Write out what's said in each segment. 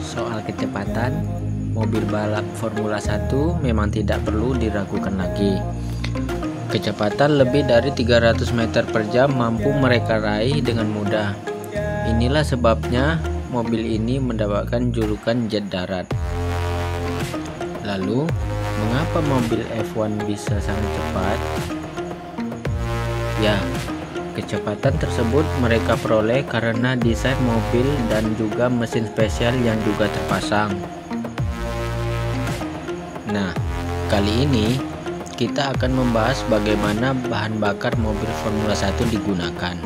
Soal kecepatan, mobil balap Formula 1 memang tidak perlu diragukan lagi. Kecepatan lebih dari 300 meter per jam mampu mereka raih dengan mudah. Inilah sebabnya mobil ini mendapatkan julukan jet darat. Lalu, mengapa mobil F1 bisa sangat cepat? Ya, kecepatan tersebut mereka peroleh karena desain mobil dan juga mesin spesial yang juga terpasang. Nah, kali ini kita akan membahas bagaimana bahan bakar mobil Formula 1 digunakan.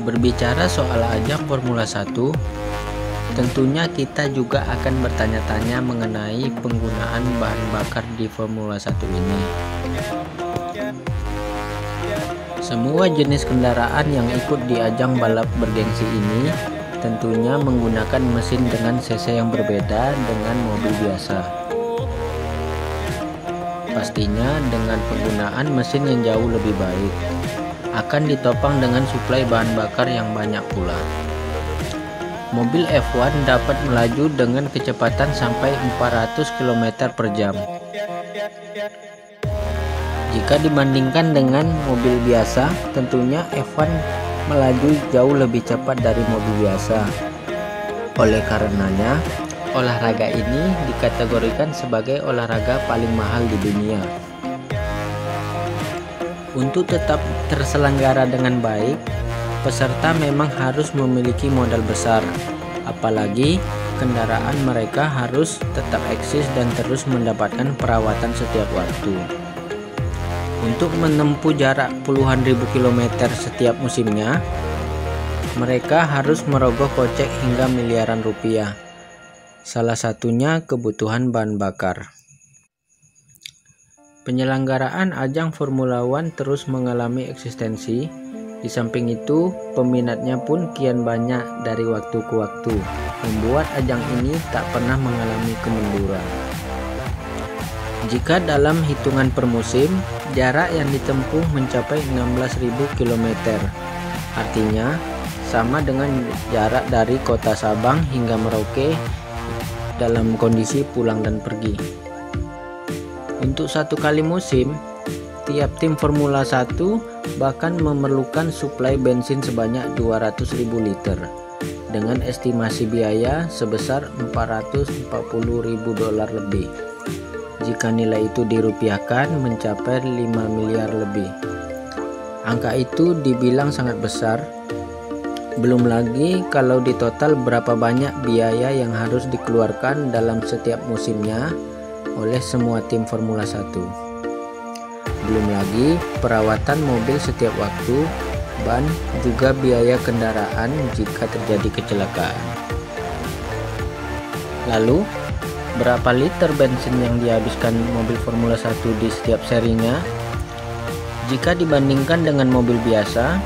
Berbicara soal ajang Formula 1, tentunya kita juga akan bertanya-tanya mengenai penggunaan bahan bakar di Formula 1 ini. Semua jenis kendaraan yang ikut di ajang balap bergengsi ini tentunya menggunakan mesin dengan cc yang berbeda dengan mobil biasa. Pastinya dengan penggunaan mesin yang jauh lebih baik, akan ditopang dengan suplai bahan bakar yang banyak pula. Mobil F1 dapat melaju dengan kecepatan sampai 400 km per jam. Jika dibandingkan dengan mobil biasa, tentunya F1 melaju jauh lebih cepat dari mobil biasa. Oleh karenanya, olahraga ini dikategorikan sebagai olahraga paling mahal di dunia. Untuk tetap terselenggara dengan baik, peserta memang harus memiliki modal besar, apalagi kendaraan mereka harus tetap eksis dan terus mendapatkan perawatan setiap waktu. Untuk menempuh jarak puluhan ribu kilometer setiap musimnya, mereka harus merogoh kocek hingga miliaran rupiah. Salah satunya kebutuhan bahan bakar. Penyelenggaraan ajang Formula One terus mengalami eksistensi. Di samping itu, peminatnya pun kian banyak dari waktu ke waktu, membuat ajang ini tak pernah mengalami kemunduran. Jika dalam hitungan per musim, jarak yang ditempuh mencapai 16.000 km. Artinya, sama dengan jarak dari kota Sabang hingga Merauke dalam kondisi pulang dan pergi. Untuk satu kali musim, tiap tim Formula 1 bahkan memerlukan suplai bensin sebanyak 200.000 liter dengan estimasi biaya sebesar $440.000 lebih. Jika nilai itu dirupiahkan mencapai 5 miliar lebih. Angka itu dibilang sangat besar. Belum lagi kalau ditotal berapa banyak biaya yang harus dikeluarkan dalam setiap musimnya oleh semua tim Formula 1. Belum lagi perawatan mobil setiap waktu, ban, juga biaya kendaraan jika terjadi kecelakaan. Lalu, berapa liter bensin yang dihabiskan mobil Formula 1 di setiap serinya? Jika dibandingkan dengan mobil biasa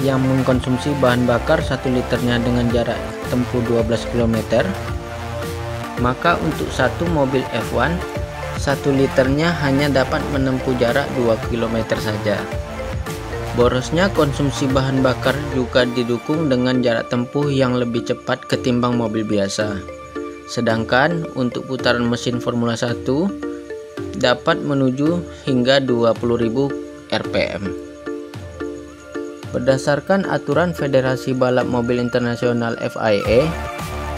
yang mengkonsumsi bahan bakar 1 liternya dengan jarak tempuh 12 km, maka untuk satu mobil F1, 1 liternya hanya dapat menempuh jarak 2 km saja. Borosnya konsumsi bahan bakar juga didukung dengan jarak tempuh yang lebih cepat ketimbang mobil biasa. Sedangkan untuk putaran mesin Formula 1 dapat menuju hingga 20.000 rpm. Berdasarkan aturan Federasi Balap Mobil Internasional FIA,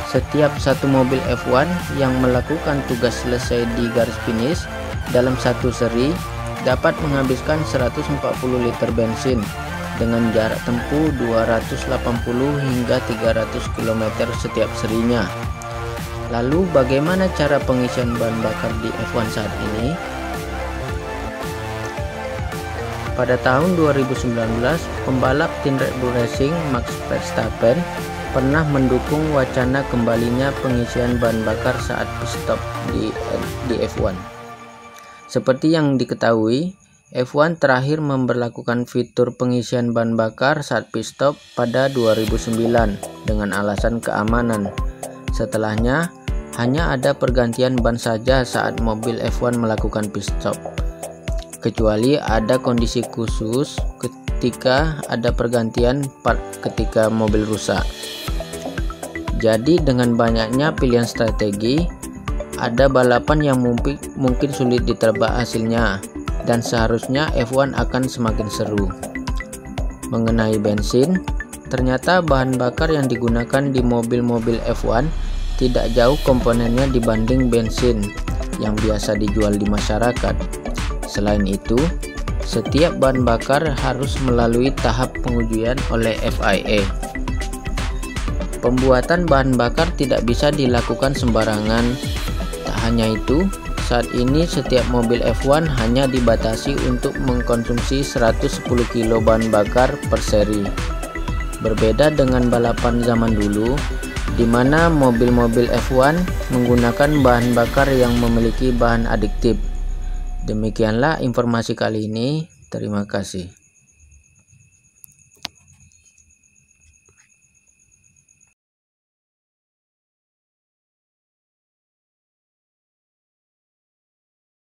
setiap satu mobil F1 yang melakukan tugas selesai di garis finish dalam satu seri dapat menghabiskan 140 liter bensin dengan jarak tempuh 280 hingga 300 km setiap serinya. Lalu bagaimana cara pengisian bahan bakar di F1 saat ini? Pada tahun 2019, pembalap tim Red Bull Racing Max Verstappen pernah mendukung wacana kembalinya pengisian bahan bakar saat pit stop di F1. Seperti yang diketahui, F1 terakhir memberlakukan fitur pengisian bahan bakar saat pit stop pada 2009 dengan alasan keamanan. Setelahnya, hanya ada pergantian ban saja saat mobil F1 melakukan pit stop, kecuali ada kondisi khusus ketika ada pergantian part ketika mobil rusak. Jadi dengan banyaknya pilihan strategi, ada balapan yang mungkin sulit ditebak hasilnya, dan seharusnya F1 akan semakin seru. Mengenai bensin, ternyata bahan bakar yang digunakan di mobil-mobil F1 tidak jauh komponennya dibanding bensin yang biasa dijual di masyarakat. Selain itu, setiap bahan bakar harus melalui tahap pengujian oleh FIA. Pembuatan bahan bakar tidak bisa dilakukan sembarangan. Tak hanya itu, saat ini setiap mobil F1 hanya dibatasi untuk mengkonsumsi 110 kg bahan bakar per seri. Berbeda dengan balapan zaman dulu, di mana mobil-mobil F1 menggunakan bahan bakar yang memiliki bahan adiktif. Demikianlah informasi kali ini. Terima kasih.